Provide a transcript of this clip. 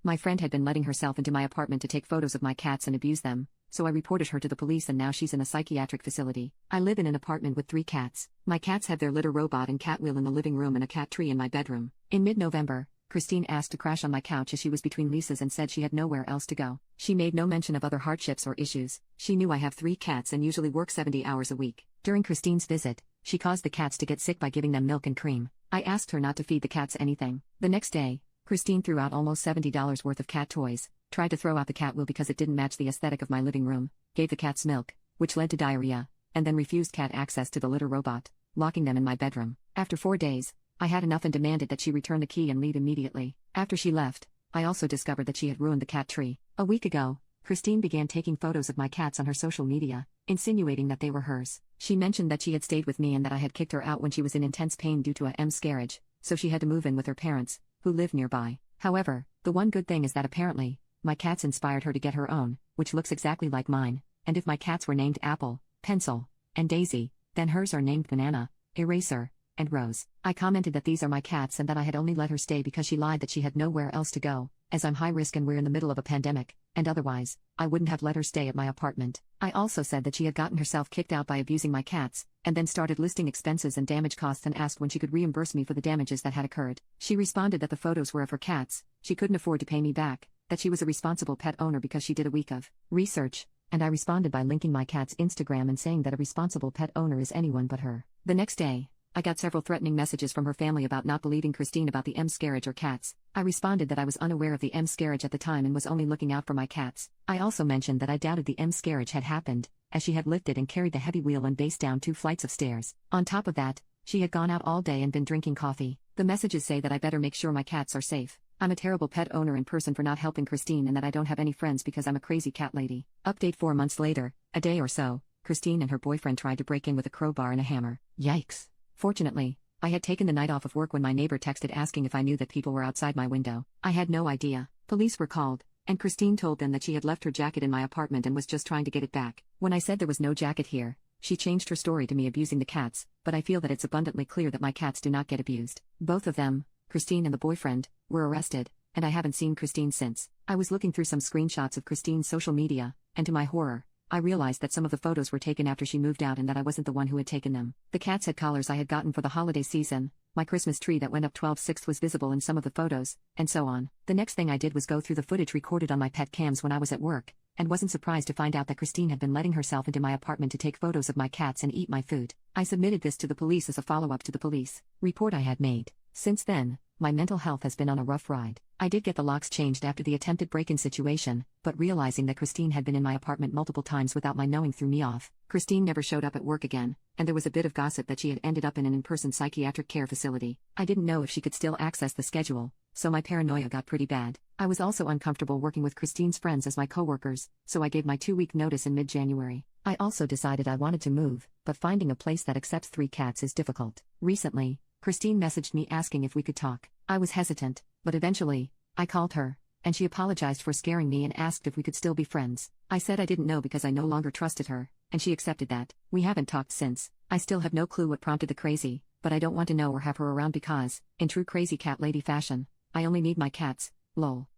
My friend had been letting herself into my apartment to take photos of my cats and abuse them, so I reported her to the police and now she's in a psychiatric facility. I live in an apartment with 3 cats. My cats have their litter robot and cat wheel in the living room and a cat tree in my bedroom. In mid-November, Christine asked to crash on my couch as she was between leases and said she had nowhere else to go. She made no mention of other hardships or issues. She knew I have 3 cats and usually work 70 hours a week. During Christine's visit, she caused the cats to get sick by giving them milk and cream. I asked her not to feed the cats anything. The next day, Christine threw out almost $70 worth of cat toys, tried to throw out the cat wheel because it didn't match the aesthetic of my living room, gave the cats milk, which led to diarrhea, and then refused cat access to the litter robot, locking them in my bedroom. After 4 days, I had enough and demanded that she return the key and leave immediately. After she left, I also discovered that she had ruined the cat tree. A week ago, Christine began taking photos of my cats on her social media, insinuating that they were hers. She mentioned that she had stayed with me and that I had kicked her out when she was in intense pain due to a miscarriage, so she had to move in with her parents, who lived nearby. However, the one good thing is that apparently, my cats inspired her to get her own, which looks exactly like mine, and if my cats were named Apple, Pencil, and Daisy, then hers are named Banana, Eraser, and Rose. I commented that these are my cats and that I had only let her stay because she lied that she had nowhere else to go, as I'm high risk and we're in the middle of a pandemic, and otherwise, I wouldn't have let her stay at my apartment. I also said that she had gotten herself kicked out by abusing my cats, and then started listing expenses and damage costs and asked when she could reimburse me for the damages that had occurred. She responded that the photos were of her cats, she couldn't afford to pay me back, that she was a responsible pet owner because she did a week of research, and I responded by linking my cat's Instagram and saying that a responsible pet owner is anyone but her. The next day, I got several threatening messages from her family about not believing Christine about the miscarriage or cats. I responded that I was unaware of the miscarriage at the time and was only looking out for my cats. I also mentioned that I doubted the miscarriage had happened, as she had lifted and carried the heavy wheel and base down 2 flights of stairs. On top of that, she had gone out all day and been drinking coffee. The messages say that I better make sure my cats are safe. I'm a terrible pet owner in person for not helping Christine and that I don't have any friends because I'm a crazy cat lady. Update 4 months later, a day or so, Christine and her boyfriend tried to break in with a crowbar and a hammer. Yikes. Fortunately, I had taken the night off of work when my neighbor texted asking if I knew that people were outside my window. I had no idea. Police were called, and Christine told them that she had left her jacket in my apartment and was just trying to get it back. When I said there was no jacket here, she changed her story to me abusing the cats, but I feel that it's abundantly clear that my cats do not get abused. Both of them, Christine and the boyfriend, were arrested, and I haven't seen Christine since. I was looking through some screenshots of Christine's social media, and to my horror, I realized that some of the photos were taken after she moved out and that I wasn't the one who had taken them. The cats had collars I had gotten for the holiday season, my Christmas tree that went up 12/6 was visible in some of the photos, and so on. The next thing I did was go through the footage recorded on my pet cams when I was at work, and wasn't surprised to find out that Christine had been letting herself into my apartment to take photos of my cats and eat my food. I submitted this to the police as a follow-up to the police report I had made. Since then, my mental health has been on a rough ride. I did get the locks changed after the attempted break-in situation, but realizing that Christine had been in my apartment multiple times without my knowing threw me off. Christine never showed up at work again, and there was a bit of gossip that she had ended up in an in-person psychiatric care facility. I didn't know if she could still access the schedule, so my paranoia got pretty bad. I was also uncomfortable working with Christine's friends as my coworkers, so I gave my 2-week notice in mid-January. I also decided I wanted to move, but finding a place that accepts 3 cats is difficult. Recently, Christine messaged me asking if we could talk. I was hesitant, but eventually, I called her, and she apologized for scaring me and asked if we could still be friends. I said I didn't know because I no longer trusted her, and she accepted that. We haven't talked since. I still have no clue what prompted the crazy, but I don't want to know or have her around because, in true crazy cat lady fashion, I only need my cats, lol.